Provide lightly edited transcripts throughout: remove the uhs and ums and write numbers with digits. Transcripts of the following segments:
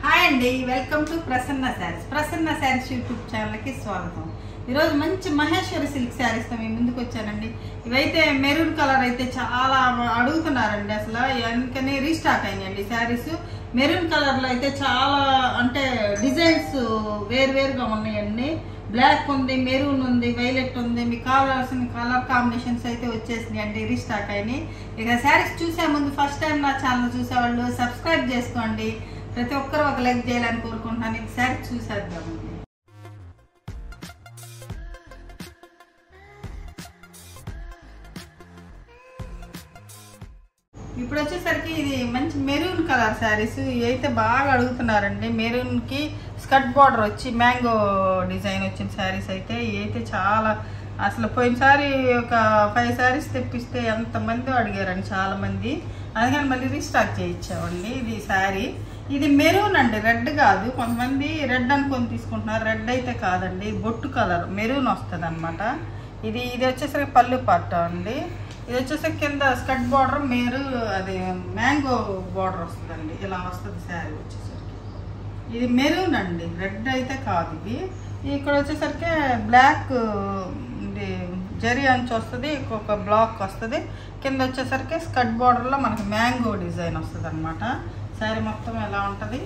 Hi అండి, welcome to Prasanna saris. Prasanna saris YouTube ఛానల్కి స్వాగతం. ఈరోజు మంచి మహేశ్వరి సిల్క్ శారీస్తో మేము ముందుకు వచ్చానండి. ఇవైతే మెరూన్ కలర్ అయితే చాలా అడుగుతున్నారండి, అసలు అందుకని రీస్టాక్ అయినాయండి శారీస్. మెరూన్ కలర్లో అయితే చాలా అంటే డిజైన్స్ వేరువేరుగా ఉన్నాయండి. బ్లాక్ ఉంది, మెరూన్ ఉంది, వైలెట్ ఉంది. మీకు కావాల్సిన కలర్ కాంబినేషన్స్ అయితే వచ్చేసినాయి అండి, రీస్టాక్ అయినాయి. ఇక శారీస్ చూసే ముందు ఫస్ట్ టైం నా ఛానల్ చూసేవాళ్ళు సబ్స్క్రైబ్ చేసుకోండి. ప్రతి ఒక్కరు ఒక లైక్ చేయాలని కోరుకుంటున్నాను. ఈ శారీ చూసేద్దామండి. ఇప్పుడు వచ్చేసరికి ఇది మంచి మెరూన్ కలర్ శారీస్. ఇవి అయితే బాగా అడుగుతున్నారండి. మెరూన్కి స్కర్ట్ బార్డర్ వచ్చి మ్యాంగో డిజైన్ వచ్చిన శారీస్ అయితే ఇవి అయితే చాలా అసలు పోయినసారి ఒక 5 శారీస్ తెప్పిస్తే ఎంతమంది అడిగారండి, చాలామంది. అందుకని మళ్ళీ రీస్టాక్ చేయించామండి. ఇది శారీ, ఇది మెరూన్ అండి, రెడ్ కాదు. కొంతమంది రెడ్ అనుకొని తీసుకుంటున్నారు, రెడ్ అయితే కాదండి, బొట్టు కలర్ మెరూన్ వస్తుంది అనమాట. ఇది వచ్చేసరికి పళ్ళు పట్ట అండి. ఇది వచ్చేసరికి కింద స్కర్ట్ బార్డర్ అది మ్యాంగో బార్డర్ వస్తుందండి, ఇలా వస్తుంది శారీ వచ్చేసరికి. ఇది మెరూన్ అండి, రెడ్ అయితే కాదు. ఇది ఇక్కడ వచ్చేసరికి బ్లాక్ జరీ అంచు వస్తుంది, ఒక బ్లాక్ వస్తుంది. కింద వచ్చేసరికి స్కర్ట్ బార్డర్లో మనకి మ్యాంగో డిజైన్ వస్తుంది అనమాట. శారీ మొత్తం ఎలా ఉంటుంది,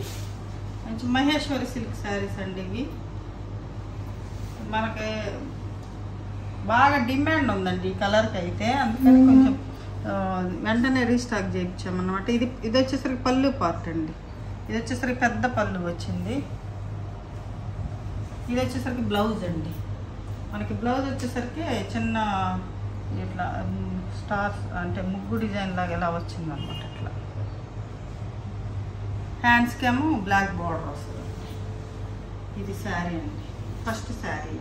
మంచి మహేశ్వరి సిల్క్ శారీస్ అండి ఇవి. మనకి బాగా డిమాండ్ ఉందండి ఈ కలర్కి అయితే, అందుకని కొంచెం వెంటనే రీస్టాక్ చేయించామన్నమాట. ఇది వచ్చేసరికి పళ్ళు పార్ట్ అండి. ఇది వచ్చేసరికి పెద్ద పళ్ళు వచ్చింది. ఇది వచ్చేసరికి బ్లౌజ్ అండి. మనకి బ్లౌజ్ వచ్చేసరికి చిన్న ఇట్లా స్టార్స్ అంటే ముగ్గు డిజైన్ లాగా ఇలా వచ్చింది అనమాట. ఇట్లా హ్యాండ్స్కి ఏమో బ్లాక్ బార్డర్ వస్తుంది. ఇది శారీ అండి, ఫస్ట్ శారీ.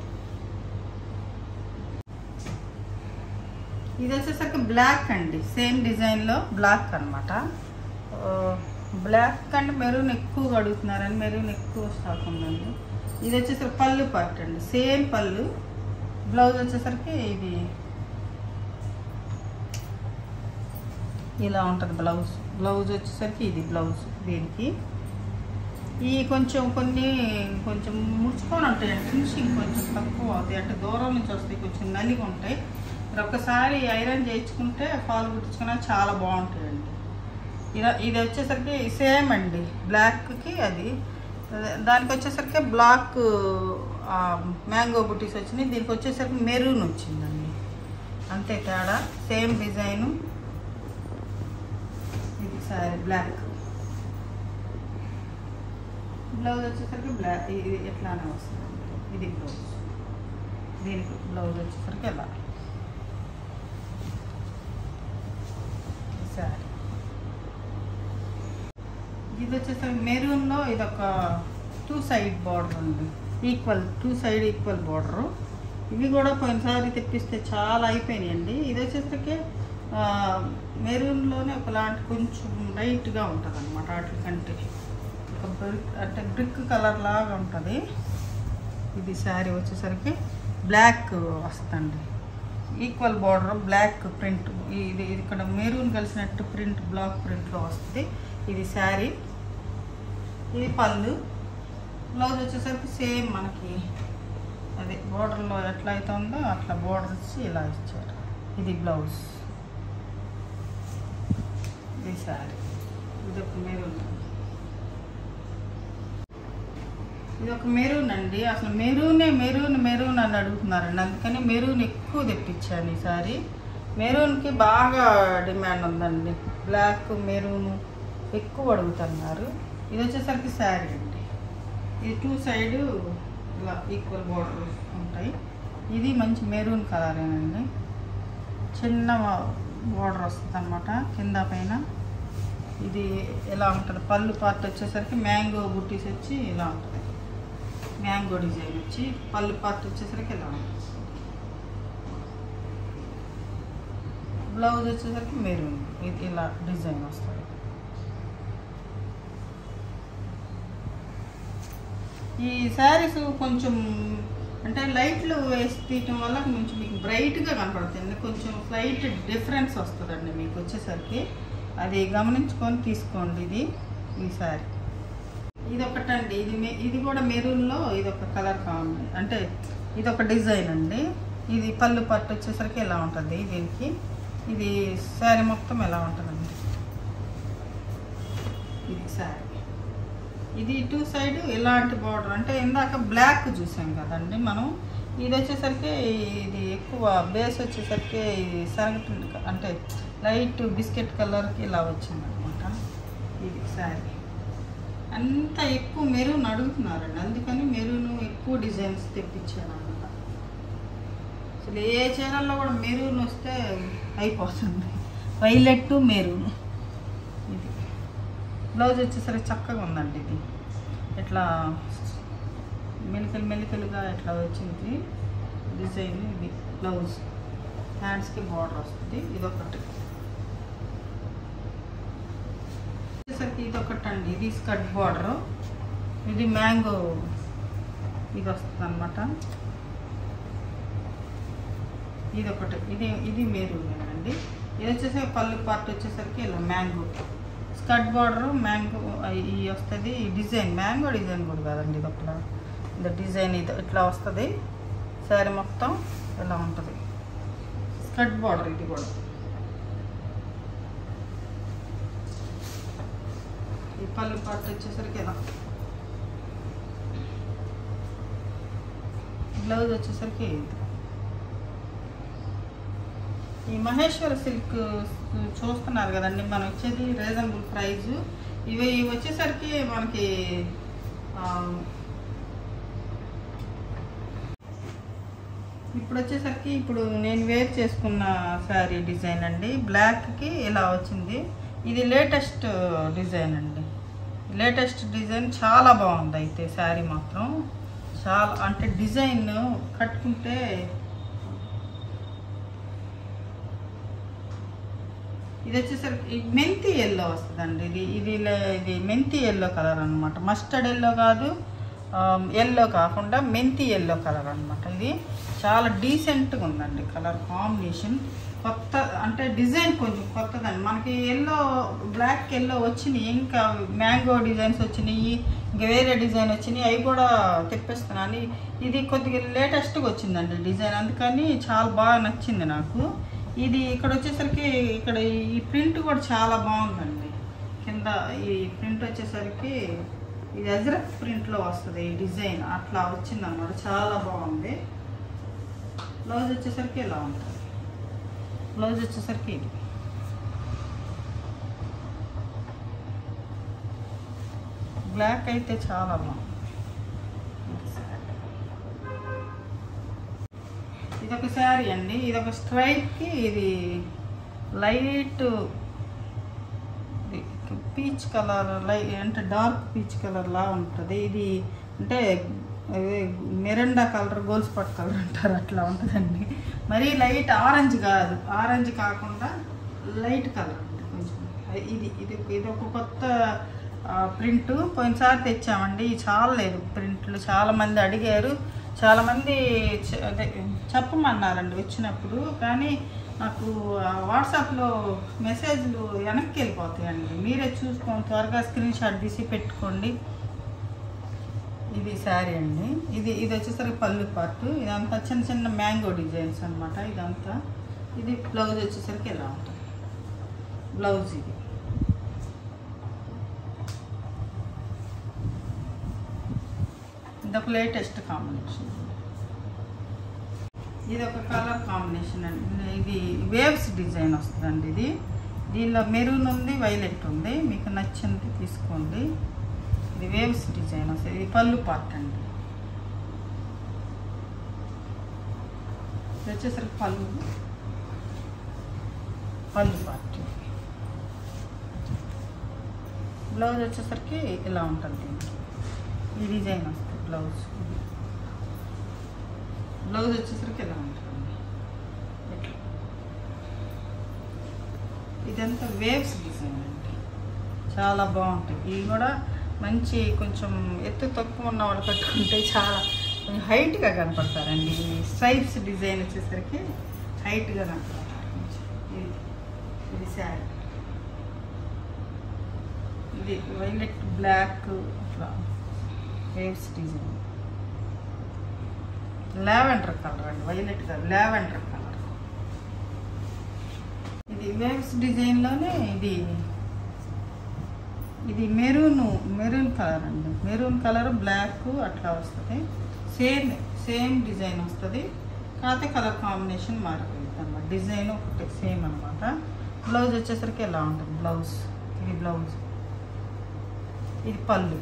ఇది వచ్చేసరికి బ్లాక్ అండి, సేమ్ డిజైన్లో బ్లాక్ అనమాట. బ్లాక్ అండ్ మెరూన్ ఎక్కువగా అడుగుతున్నారని మెరూన్ ఎక్కువ స్టాక్ ఉందండి. ఇది వచ్చేసరికి పళ్ళు పార్ట్ అండి, సేమ్ పళ్ళు. బ్లౌజ్ వచ్చేసరికి ఇది ఇలా ఉంటుంది. బ్లౌజ్ వచ్చేసరికి ఇది బ్లౌజ్. దీనికి ఈ కొంచెం ముడుచుకొని ఉంటాయండి, ఫినిషింగ్ కొంచెం తక్కువ అవుతాయి, అంటే దూరం నుంచి వస్తాయి, కొంచెం నలిగి ఉంటాయి. మీరు ఒక్కసారి ఐరన్ చేయించుకుంటే ఫాల్ కుట్టించుకున్నా చాలా బాగుంటాయండి. ఇది వచ్చేసరికి సేమ్ అండి, బ్లాక్కి అది దానికి వచ్చేసరికి బ్లాక్ మ్యాంగో బుటీస్ వచ్చినాయి. దీనికి వచ్చేసరికి మెరూన్ వచ్చిందండి, అంతే తేడా. Same design. ఇది సారీ బ్లాక్. బ్లౌజ్ వచ్చేసరికి బ్లాక్, ఇది ఎట్లానే వస్తుంది. ఇది బ్లౌజ్. దీనికి బ్లౌజ్ వచ్చేసరికి ఎలా సారీ. ఇది వచ్చేసరికి మెరూన్లో ఇది ఒక 2 సైడ్ బార్డర్ ఉంది, టూ సైడ్ ఈక్వల్ బార్డరు. ఇవి కూడా పోయినసారి తెప్పిస్తే చాలా అయిపోయినాయండి. ఇది వచ్చేసరికి మెరూన్లోనే ఒకలాంటి కొంచెం లైట్గా ఉంటుంది అనమాట, వాటికంటే ఒక బ్రిక్ కలర్ లాగా ఉంటుంది. ఇది శారీ వచ్చేసరికి బ్లాక్ వస్తుంది, ఈక్వల్ బార్డర్, బ్లాక్ ప్రింట్. ఇది ఇక్కడ మెరూన్ కలిసినట్టు ప్రింట్, బ్లాక్ ప్రింట్లో వస్తుంది. ఇది శారీ, ఇది పళ్ళు. బ్లౌజ్ వచ్చేసరికి సేమ్ మనకి అదే బోర్డర్లో ఎట్లా అయితే ఉందో అట్లా బోర్డర్ ఇచ్చి ఇలా ఇచ్చారు. ఇది బ్లౌజ్, ఇది శారీ. ఇది ఒక మెరూన్, ఇది ఒక మెరూన్ అండి. అసలు మెరూన్ అని అడుగుతున్నారండి, అందుకని మెరూన్ ఎక్కువ తెప్పించాను ఈసారి. మెరూన్కి బాగా డిమాండ్ ఉందండి, బ్లాక్ మెరూన్ ఎక్కువ అడుగుతున్నారు. ఇది వచ్చేసరికి శారీ అండి. ఇది 2 సైడ్ ఇలా ఈక్వల్ బార్డర్ ఉంటాయి. ఇది మంచి మెరూన్ కలరేనండి, చిన్న బార్డర్ వస్తుంది అనమాట కింద పైన. ఇది ఎలా ఉంటుంది, పళ్ళు పార్ట్ వచ్చేసరికి మ్యాంగో బుట్టీస్ వచ్చి ఇలా ఉంటుంది, మ్యాంగో డిజైన్ వచ్చి. పళ్ళు పార్ట్ వచ్చేసరికి ఇలా ఉంటుంది. బ్లౌజ్ వచ్చేసరికి మెరూన్, ఇది ఇలా డిజైన్ వస్తుంది. ఈ శారీస్ కొంచెం అంటే లైట్లు వేసి తీయటం వల్ల కొంచెం మీకు బ్రైట్గా కనపడుతుంది, కొంచెం స్లైట్ డిఫరెన్స్ వస్తుందండి మీకు వచ్చేసరికి. అది గమనించుకొని తీసుకోండి. ఇది ఈ శారీ. ఇది ఒకటండి, ఇది కూడా మెరూన్లో ఇదొక కలర్ అంటే ఇదొక డిజైన్ అండి. ఇది పళ్ళు పట్టు వచ్చేసరికి ఎలా ఉంటుంది దీనికి, ఇది శారీ మొత్తం ఎలా ఉంటుందండి. ఇది శారీ, ఇది టూ సైడ్ ఎలాంటి బార్డర్ అంటే ఇందాక బ్లాక్ చూసాం కదండి మనం, ఇది వచ్చేసరికి ఇది ఎక్కువ బేస్ వచ్చేసరికి సరగ అంటే లైట్ బిస్కెట్ కలర్కి ఇలా వచ్చింది అనమాట. ఇది శారీ అంత ఎక్కువ మెరూన్ అడుగుతున్నారండి, అందుకని మెరూన్ ఎక్కువ డిజైన్స్ తెప్పించాను అనమాట. అసలు ఏ చీరల్లో కూడా మెరూన్ వస్తే అయిపోతుంది, వైలెట్ మెరూన్. ఇది బ్లౌజ్ వచ్చేసరికి చక్కగా ఉందండి, ఇది ఇట్లా మెలికలుగా ఇట్లా వచ్చింది డిజైన్. ఇది బ్లౌజ్, హ్యాండ్స్కి బార్డర్ వస్తుంది. ఇదొకటి వచ్చేసరికి ఇదొకటి అండి, ఇది స్కర్ట్ బార్డర్, ఇది మ్యాంగో ఇది వస్తుంది అనమాట. ఇదొకటి, ఇది మెరూన్ అండి. ఇది వచ్చేసరికి పళ్ళు పార్ట్ వచ్చేసరికి ఇలా మ్యాంగో స్కర్ట్ బార్డర్ మ్యాంగో ఇది వస్తుంది. డిజైన్ మ్యాంగో డిజైన్ కూడా కాదండి, ఇది ఒకలా ఇది డిజైన్ ఇది ఇట్లా వస్తుంది. శారీ మొత్తం ఇలా ఉంటుంది, స్కర్ట్ బార్డర్. ఇది కూడా ఈ పళ్ళు పార్ట్ వచ్చేసరికి ఇలా, బ్లౌజ్ వచ్చేసరికి ఇది. ఈ మహేశ్వర సిల్క్ చూస్తున్నారు కదండి, మనం వచ్చేది రీజనబుల్ ప్రైస్. ఇవి వచ్చేసరికి మనకి ఇప్పుడు వచ్చేసరికి ఇప్పుడు నేను వేర్ చేసుకున్న శారీ డిజైన్ అండి, బ్లాక్కి ఇలా వచ్చింది. ఇది లేటెస్ట్ డిజైన్ అండి, లేటెస్ట్ డిజైన్ చాలా బాగుంది. అయితే శారీ మాత్రం చాలా అంటే డిజైన్ కట్టుకుంటే ఇది వచ్చేసరికి మెంతి ఎల్లో వస్తుందండి. ఇది మెంతి ఎల్లో కలర్ అనమాట, మస్టర్డ్ ఎల్లో కాదు, ఎల్లో కాకుండా మెంతి ఎల్లో కలర్ అనమాట. ఇది చాలా డీసెంట్గా ఉందండి కలర్ కాంబినేషన్. కొత్త అంటే డిజైన్ కొంచెం కొత్తదండి, మనకి ఎల్లో బ్లాక్ ఎల్లో వచ్చినాయి, ఇంకా మ్యాంగో డిజైన్స్ వచ్చినాయి, ఇంకా వేరే డిజైన్ వచ్చినాయి, అవి కూడా తెప్పిస్తున్నాను. ఇది కొద్దిగా లేటెస్ట్గా వచ్చిందండి డిజైన్, అందుకని చాలా బాగా నచ్చింది నాకు. ఇది ఇక్కడ వచ్చేసరికి ఇక్కడ ఈ ప్రింట్ కూడా చాలా బాగుందండి. కింద ఈ ప్రింట్ వచ్చేసరికి ఇది అజ్రక్ ప్రింట్లో వస్తుంది ఈ డిజైన్, అట్లా వచ్చింది అన్నమాట, చాలా బాగుంది. బ్లౌజ్ వచ్చేసరికి ఇలా ఉంటుంది, బ్లౌజ్ వచ్చేసరికి ఇది బ్లాక్ అయితే చాలా బాగుంది. ఇదొక శారీ అండి, ఇదొక స్ట్రైప్కి ఇది లైట్ పీచ్ కలర్ అంటే డార్క్ పీచ్ కలర్ లా ఉంటుంది. ఇది అంటే మెరండా కలర్ గోల్స్ పట్ కలర్ అంటారు, అట్లా ఉంటుందండి. మరీ లైట్ ఆరెంజ్ కాదు, ఆరెంజ్ కాకుండా లైట్ కలర్ ఉంటుంది కొంచెం. ఇది ఒక కొత్త ప్రింట్, పోయినసారి తెచ్చామండి, చాలా లేదు ప్రింట్లు. చాలామంది అడిగారు, చాలామంది అదే చెప్పమన్నారండి వచ్చినప్పుడు, కానీ నాకు వాట్సాప్లో మెసేజ్లు వెనక్కి వెళ్ళిపోతాయండి. మీరే చూసుకోండి, త్వరగా స్క్రీన్ షాట్ తీసి పెట్టుకోండి. ఇది శారీ అండి, ఇది వచ్చేసరికి పళ్ళు పార్ట్. ఇదంతా చిన్న చిన్న మ్యాంగో డిజైన్స్ అనమాట ఇదంతా. ఇది బ్లౌజ్ వచ్చేసరికి ఎలా ఉంటుంది బ్లౌజ్. ఇదొక లేటెస్ట్ కాంబినేషన్, ఇది ఒక కలర్ కాంబినేషన్ అండి. ఇది వేవ్స్ డిజైన్ వస్తుందండి. దీనిలో మెరూన్ ఉంది, వైలెట్ ఉంది, మీకు నచ్చింది తీసుకోండి. ఇది వేవ్స్ డిజైన్ వస్తుంది. ఇది పళ్ళు పార్ట్ అండి, ఇది వచ్చేసరికి పళ్ళు పార్ట్. బ్లౌజ్ వచ్చేసరికి ఇలా ఉంటుంది, ఈ డిజైన్ వస్తుంది బ్లౌజ్. బ్లౌజ్ వచ్చేసరికి ఎలా ఉంటుంది ఇట్లా. ఇదంతా వేవ్స్ డిజైన్ అండి, చాలా బాగుంటాయి. ఇవి కూడా మంచి కొంచెం ఎత్తు తక్కువ ఉన్న వాళ్ళు కట్టుకుంటే చాలా కొంచెం హైట్గా కనపడతారండి. స్ట్రైప్స్ డిజైన్ వచ్చేసరికి హైట్గా కనపడతారు. ఇది శారీ, ఇది వైలెట్ బ్లాక్ ఇట్లా వేవ్స్ డిజైన్, లావెండర్ కలర్ అండి, వైలెట్ కలర్, లావెండర్ కలర్. ఇది వేవ్స్ డిజైన్లోనే ఇది మెరూన్ కలర్ అండి. మెరూన్ కలర్ బ్లాక్ అట్లా వస్తుంది. సేమ్ డిజైన్ వస్తుంది, కాకపోతే కలర్ కాంబినేషన్ మారిపోయింది అన్నమాట. డిజైన్ ఒకటి సేమ్ అనమాట. బ్లౌజ్ వచ్చేసరికి ఎలా ఉంటుంది బ్లౌజ్. ఇది బ్లౌజ్, ఇది పళ్ళు.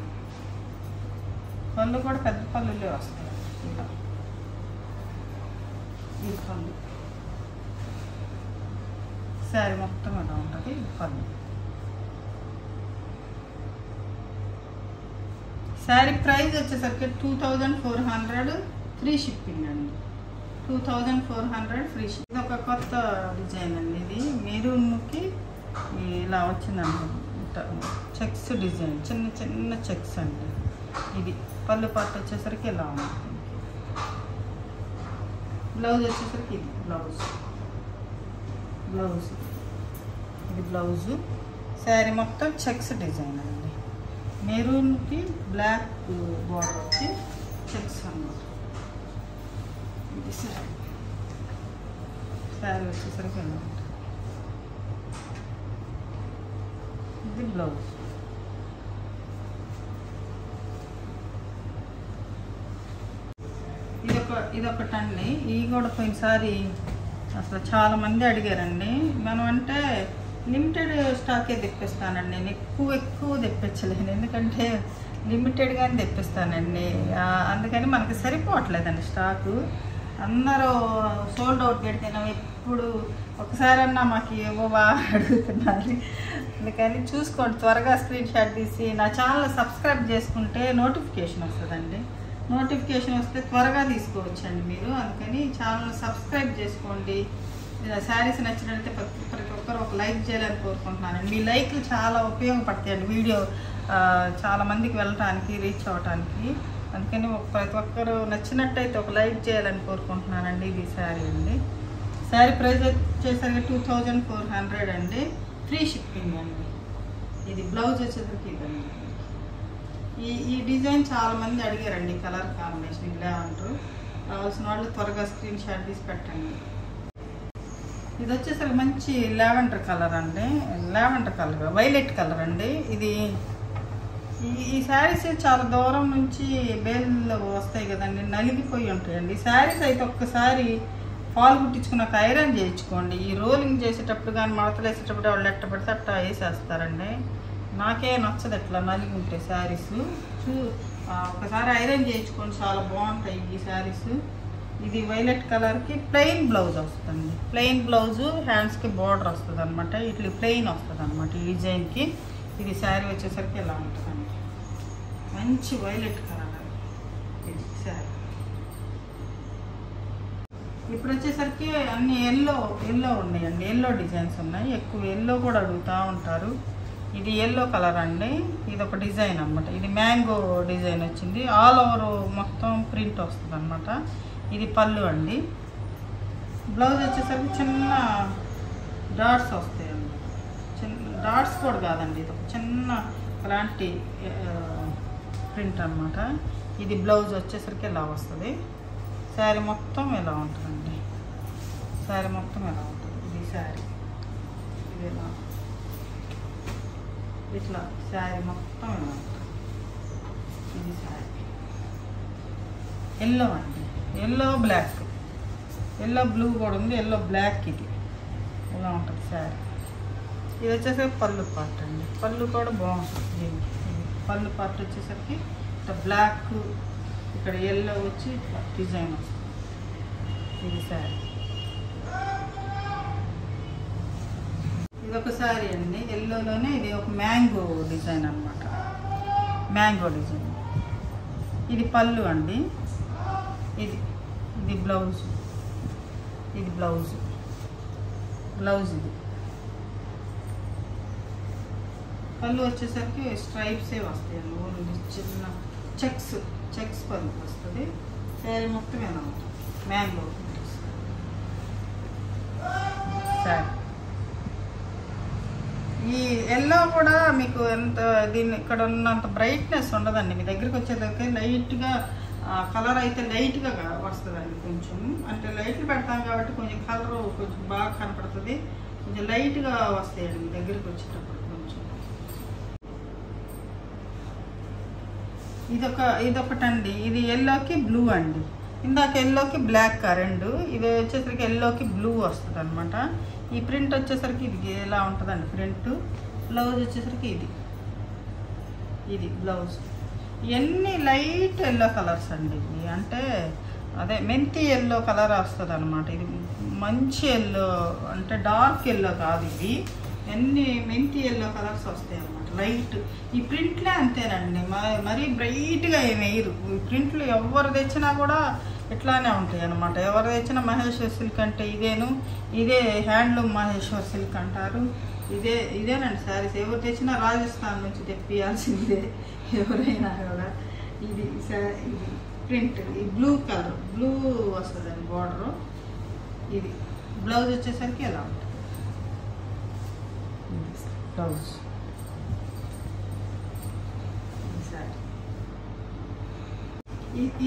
పళ్ళు కూడా పెద్ద పళ్ళులే వస్తాయి. ఇలా ఇది పళ్ళు. శారీ మొత్తం ఎలా ఉంటుంది. ఇది పళ్ళు. శారీ ప్రైస్ వచ్చేసరికి 2400 ఫ్రీ షిప్పింగ్ అండి. 2400 ఫ్రీ షిప్. ఇది ఒక కొత్త డిజైన్ అండి. ఇది మెరూన్కి ఇలా వచ్చిందండి, చెక్స్ డిజైన్, చిన్న చిన్న చెక్స్ అండి. ఇది పళ్ళు పార్ట్ వచ్చేసరికి ఇలా ఉంటుంది. బ్లౌజ్ వచ్చేసరికి ఇది బ్లౌజ్. ఇది బ్లౌజు. శారీ మొత్తం చెక్స్ డిజైన్ అండి. మెరూన్కి బ్లాక్ బార్డర్ వచ్చి చెక్స్ అన్నమాట. ఇది శారీ వచ్చేసరికి ఎలా ఉంటుంది. ఇది బ్లౌజ్. ఇదొకటండి. ఇవి కూడా పోయినసారి అసలు చాలామంది అడిగారండి. మనం అంటే లిమిటెడ్ స్టాకే తెప్పిస్తానండి. నేను ఎక్కువ తెప్పించలేను, ఎందుకంటే లిమిటెడ్గానే తెప్పిస్తానండి. అందుకని మనకి సరిపోవట్లేదండి స్టాకు. అందరూ సోల్డ్ అవుట్ పెడితేనే ఎప్పుడు ఒకసారన్నా మాకు ఇవ్వవా అడుగుతున్నారు. అందుకని చూసుకోండి, త్వరగా స్క్రీన్ షాట్ తీసి నా ఛానల్ సబ్స్క్రైబ్ చేసుకుంటే నోటిఫికేషన్ వస్తుందండి. నోటిఫికేషన్ వస్తే త్వరగా తీసుకోవచ్చండి మీరు. అందుకని ఛానల్ సబ్స్క్రైబ్ చేసుకోండి. శారీస్ నచ్చినట్లయితే ప్రతి ఒక్కరు ఒక లైక్ చేయాలని కోరుకుంటున్నానండి. మీ లైక్లు చాలా ఉపయోగపడతాయండి వీడియో చాలామందికి వెళ్ళటానికి, రీచ్ అవ్వటానికి. అందుకని ప్రతి ఒక్కరు నచ్చినట్టయితే ఒక లైక్ చేయాలని కోరుకుంటున్నానండి. ఇది శారీ అండి. శారీ ప్రైస్ వచ్చేసరికి 2400 అండి, ఫ్రీ షిప్పింగ్ అండి. ఇది బ్లౌజ్ వచ్చేసరికి ఇదండి. ఈ డిజైన్ చాలామంది అడిగారండి, కలర్ కాంబినేషన్ ఇలా అంటారు. కావాల్సిన వాళ్ళు త్వరగా స్క్రీన్ షాట్ తీసి పెట్టండి. ఇది వచ్చేసరికి మంచి లావెండర్ కలర్ అండి. లావెండర్ కలర్, వైలెట్ కలర్ అండి. ఇది ఈ శారీస్ చాలా దూరం నుంచి బేల్లో వస్తాయి కదండి, నలిగిపోయి ఉంటాయండి. ఈ శారీస్ అయితే ఒక్కసారి ఫాల్ కుట్టించుకున్నాక ఐరన్ చేయించుకోండి. ఈ రోలింగ్ చేసేటప్పుడు కానీ మడతలు వేసేటప్పుడు వాళ్ళు ఎట్ట పడితే అట్లా వేసేస్తారండి. నాకే నచ్చదు ఎట్లా నలిగి ఉంటాయి శారీస్. ఒకసారి ఐరన్ చేయించుకోండి, చాలా బాగుంటాయి ఈ శారీస్. ఇది వైలెట్ కలర్కి ప్లెయిన్ బ్లౌజ్ వస్తుంది. ప్లెయిన్ బ్లౌజు, హ్యాండ్స్కి బార్డర్ వస్తుంది అనమాట. ఇట్లా ప్లెయిన్ వస్తుంది అనమాట ఈ డిజైన్కి. ఇది శారీ వచ్చేసరికి ఎలా ఉంటుందండి, మంచి వైలెట్ కలర్ ఇది శారీ. ఇప్పుడు వచ్చేసరికి అన్ని ఎల్లో ఉన్నాయండి. ఎల్లో డిజైన్స్ ఉన్నాయి, ఎక్కువ ఎల్లో కూడా అడుగుతూ ఉంటారు. ఇది ఎల్లో కలర్ అండి. ఇది ఒక డిజైన్ అనమాట. ఇది మ్యాంగో డిజైన్ వచ్చింది, ఆల్ ఓవర్ మొత్తం ప్రింట్ వస్తుంది అనమాట. ఇది పళ్ళు అండి. బ్లౌజ్ వచ్చేసరికి చిన్న డాట్స్ వస్తాయండి. చిన్న డాట్స్ కూడా కాదండి, ఇది ఒక చిన్న అలాంటి ప్రింట్ అనమాట. ఇది బ్లౌజ్ వచ్చేసరికి ఇలా వస్తుంది. శారీ మొత్తం ఎలా ఉంటుందండి, శారీ మొత్తం ఎలా ఉంటుంది. ఇది శారీ ఇది ఎలా ఇట్లా శారీ మొత్తం ఎలా ఉంటుంది. ఇది శారీ ఎల్లో అండి. ఎల్లో బ్లాక్, ఎల్లో బ్లూ కూడా ఉంది, ఎల్లో బ్లాక్. ఇది ఎలా ఉంటుంది శారీ. ఇది వచ్చేసరికి పళ్ళు పార్ట్ అండి. పళ్ళు కూడా బాగుంటుంది. ఇది పళ్ళు పార్ట్ వచ్చేసరికి ఇట్లా బ్లాక్, ఇక్కడ ఎల్లో వచ్చి ఇట్లా డిజైన్ వస్తుంది. ఇది శారీ. ఇది ఒక శారీ అండి, ఎల్లోలోనే. ఇది ఒక మ్యాంగో డిజైన్ అనమాట, మ్యాంగో డిజైన్. ఇది పళ్ళు అండి. ఇది బ్లౌజ్. ఇది బ్లౌజ్ ఇది పళ్ళు వచ్చేసరికి స్ట్రైప్సే వస్తాయండి. ఓన్లీ చిన్న చెక్స్ పళ్ళు వస్తుంది. శారీ మొత్తం ఎలా ఉంటుంది, మ్యాంగో శారీ. ఈ ఎల్లో కూడా మీకు ఎంత దీన్ని ఇక్కడ ఉన్నంత బ్రైట్నెస్ ఉండదండి. మీ దగ్గరికి వచ్చేసరికి లైట్గా కలర్ అయితే లైట్గా వస్తుందండి. కొంచెం అంటే లైట్లు పెడతాం కాబట్టి కొంచెం కలర్ కొంచెం బాగా కనపడుతుంది, కొంచెం లైట్గా వస్తాయండి మీ దగ్గరికి వచ్చేటప్పుడు. కొంచెం ఇదొకటండి, ఇది ఎల్లోకి బ్లూ అండి. ఇందాక ఎల్లోకి బ్లాక్ రెండు, ఇది వచ్చేసరికి ఎల్లోకి బ్లూ వస్తుంది అనమాట. ఈ ప్రింట్ వచ్చేసరికి ఇది ఎలా ఉంటుందండి ప్రింట్. బ్లౌజ్ వచ్చేసరికి ఇది బ్లౌజ్. ఇవన్నీ లైట్ ఎల్లో కలర్స్ అండి. ఇవి అంటే అదే మెంతి ఎల్లో కలర్ వస్తుంది అనమాట. ఇది మంచి ఎల్లో అంటే డార్క్ ఎల్లో కాదు, ఇవి అన్ని మెంతి ఎల్లో కలర్స్ వస్తాయి అన్నమాట. లైట్ ఈ ప్రింట్లే అంతేనండి, మరీ బ్రైట్గా ఏమి వేయరు. ఈ ప్రింట్లు ఎవరు తెచ్చినా కూడా ఇట్లానే ఉంటాయి అన్నమాట. ఎవరు తెచ్చినా మహేశ్వర్ సిల్క్ అంటే ఇదే హ్యాండ్లూమ్ మహేశ్వర్ సిల్క్ అంటారు. ఇదేనండి శారీస్. ఎవరు తెచ్చినా రాజస్థాన్ నుంచి తెప్పియాల్సిందే ఎవరైనా కూడా. ఇది ప్రింట్ ఈ బ్లూ కలర్, బ్లూ వస్తుందండి బార్డరు. ఇది బ్లౌజ్ వచ్చేసరికి ఎలా ఉంటుంది బ్లౌజ్.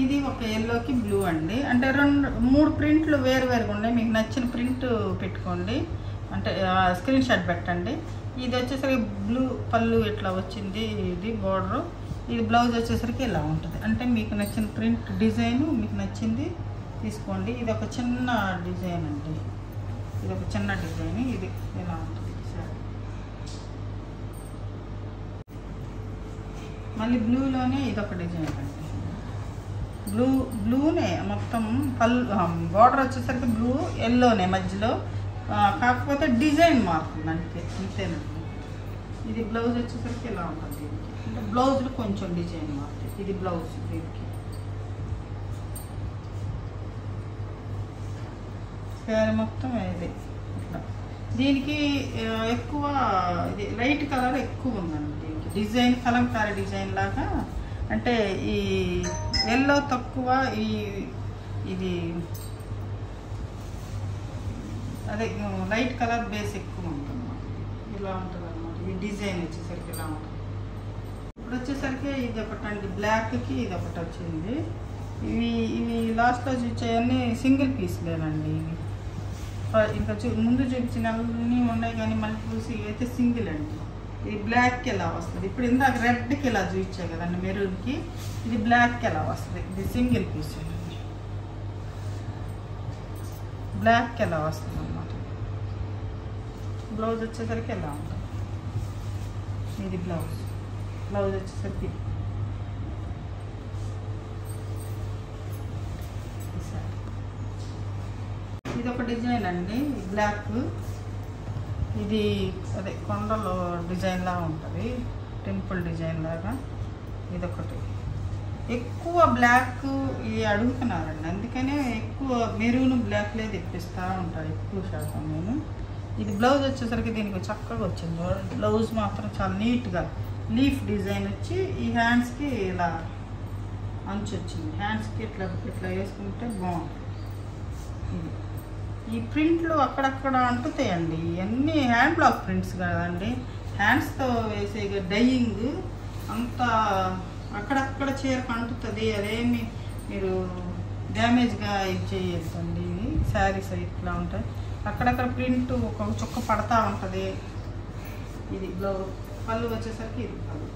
ఇది ఒక ఎల్లోకి బ్లూ అండి. అంటే 2-3 ప్రింట్లు వేరువేరుగా ఉన్నాయి. మీకు నచ్చిన ప్రింట్ పెట్టుకోండి, అంటే స్క్రీన్ షాట్ పెట్టండి. ఇది వచ్చేసరికి బ్లూ పళ్ళు ఇట్లా వచ్చింది, ఇది బార్డరు. ఇది బ్లౌజ్ వచ్చేసరికి ఇలా ఉంటుంది. అంటే మీకు నచ్చిన ప్రింట్ డిజైన్ మీకు నచ్చింది తీసుకోండి. ఇది ఒక చిన్న డిజైన్ అండి, ఇది ఒక చిన్న డిజైన్. ఇది ఇలా ఉంటుంది సార్. మళ్ళీ బ్లూలోనే ఇదొక డిజైన్ అండి. బ్లూనే మొత్తం పళ్ళు, బార్డర్ వచ్చేసరికి బ్లూ ఎల్లోనే మధ్యలో, కాకపోతే డిజైన్ మారుతుంది అంతేనండి. ఇది బ్లౌజ్ వచ్చేసరికి ఇలా ఉంటుంది. అంటే బ్లౌజ్లో కొంచెం డిజైన్ మారుతుంది. ఇది బ్లౌజ్. దీనికి శారీ మొత్తం ఇది ఇట్లా. దీనికి ఎక్కువ ఇది లైట్ కలర్ ఎక్కువ ఉందండి. దీనికి డిజైన్ కలంకారీ డిజైన్ లాగా, అంటే ఈ ఎల్లో తక్కువ, ఇది అదే లైట్ కలర్ బేస్ ఎక్కువ ఉంటుంది. ఇలా ఉంటుంది అన్నమాట. ఈ డిజైన్ వచ్చేసరికి ఇలా ఉంటుంది. ఇప్పుడు వచ్చేసరికి ఇది ఒకటండి, బ్లాక్కి ఇది ఒకటి వచ్చింది. ఇవి లాస్ట్లో చూసేవన్నీ సింగిల్ పీస్లేనండి. ఇవి ఇంకా ముందు చూపించినవన్నీ ఉన్నాయి, కానీ మళ్ళీ చూసి అయితే సింగిల్ అండి. ఇది బ్లాక్కి ఎలా వస్తుంది. ఇప్పుడు ఇందాక రెడ్కి ఎలా చూపించాయి కదండి మెరూన్కి, ఇది బ్లాక్కి ఎలా వస్తుంది. ఇది సింగిల్ పీస్ అండి, బ్లాక్కి ఎలా వస్తుంది అన్నమాట. బ్లౌజ్ వచ్చేసరికి ఎలా ఉంటుంది. ఇది బ్లౌజ్ వచ్చేసరికి ఇది ఒక డిజైన్ అండి, బ్లాక్. ఇది అదే కొండలో డిజైన్ లాగా ఉంటుంది, టెంపుల్ డిజైన్ లాగా. ఇదొకటి. ఎక్కువ బ్లాక్ ఇది అడుగుతున్నారండి, అందుకనే ఎక్కువ మెరూన్ బ్లాక్లే తెప్పిస్తూ ఉంటారు ఎక్కువ శాతం నేను. ఇది బ్లౌజ్ వచ్చేసరికి దీనికి చక్కగా వచ్చింది. బ్లౌజ్ మాత్రం చాలా నీట్గా లీఫ్ డిజైన్ వచ్చి, ఈ హ్యాండ్స్కి ఇలా అంచు వచ్చింది. హ్యాండ్స్కి ఇట్లా వేసుకుంటే బాగుంటుంది. ఇది ఈ ప్రింట్లు అక్కడక్కడ అంటుతాయండి. ఇవన్నీ హ్యాండ్ బ్లాక్ ప్రింట్స్ కదండి, హ్యాండ్స్తో వేసే డైయింగ్ అంతా అక్కడక్కడ చీరకు అంటుతుంది. అదేమి మీరు డ్యామేజ్గా ఇది చేయొద్దండి. ఇవి శారీస్ ఇట్లా ఉంటాయి, అక్కడక్కడ ప్రింట్ ఒక చుక్క పడతా ఉంటుంది. ఇది పళ్ళు వచ్చేసరికి ఇది పళ్ళు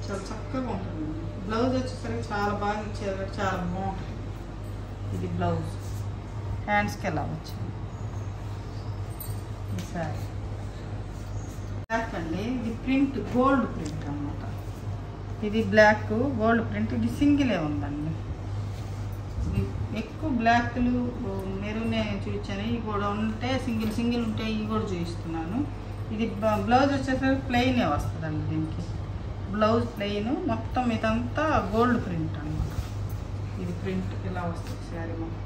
చాలా చక్కగా ఉంటుంది. బ్లౌజ్ వచ్చేసరికి చాలా బాగా ఇచ్చారు, చాలా బాగుంటుంది. ఇది బ్లౌజ్. హ్యాండ్స్కి ఎలా వచ్చింది ఈ శారీ. బ్లాక్ అండి, ఇది ప్రింట్ గోల్డ్ ప్రింట్ అన్నమాట. ఇది బ్లాక్ గోల్డ్ ప్రింట్. ఇది సింగిలే ఉందండి. ఎక్కువ బ్లాక్లు మెరూనే చూపించాను. ఇవి కూడా ఉంటే సింగిల్ ఉంటే ఇవి కూడా చూపిస్తున్నాను. ఇది బ్లౌజ్ వచ్చేసరికి ప్లెయినే వస్తుందండి. దీనికి బ్లౌజ్ ప్లెయిన్, మొత్తం ఇదంతా గోల్డ్ ప్రింట్ అన్నమాట. ఇది ప్రింట్ ఇలా వస్తుంది శారీ మొత్తం.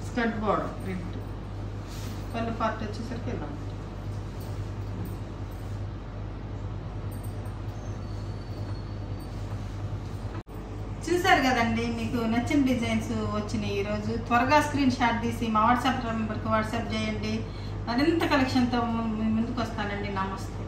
Skirt border print. పళ్ళు పార్ట్ వచ్చేసరికి ఇలా ఉంటుంది. చూసారు కదండి, మీకు నచ్చిన డిజైన్స్ వచ్చినాయి ఈరోజు. త్వరగా స్క్రీన్ షాట్ తీసి మా వాట్సాప్ నెంబర్కి వాట్సాప్ చేయండి. మరింత కలెక్షన్తో ముందుకు వస్తానండి. నమస్తే.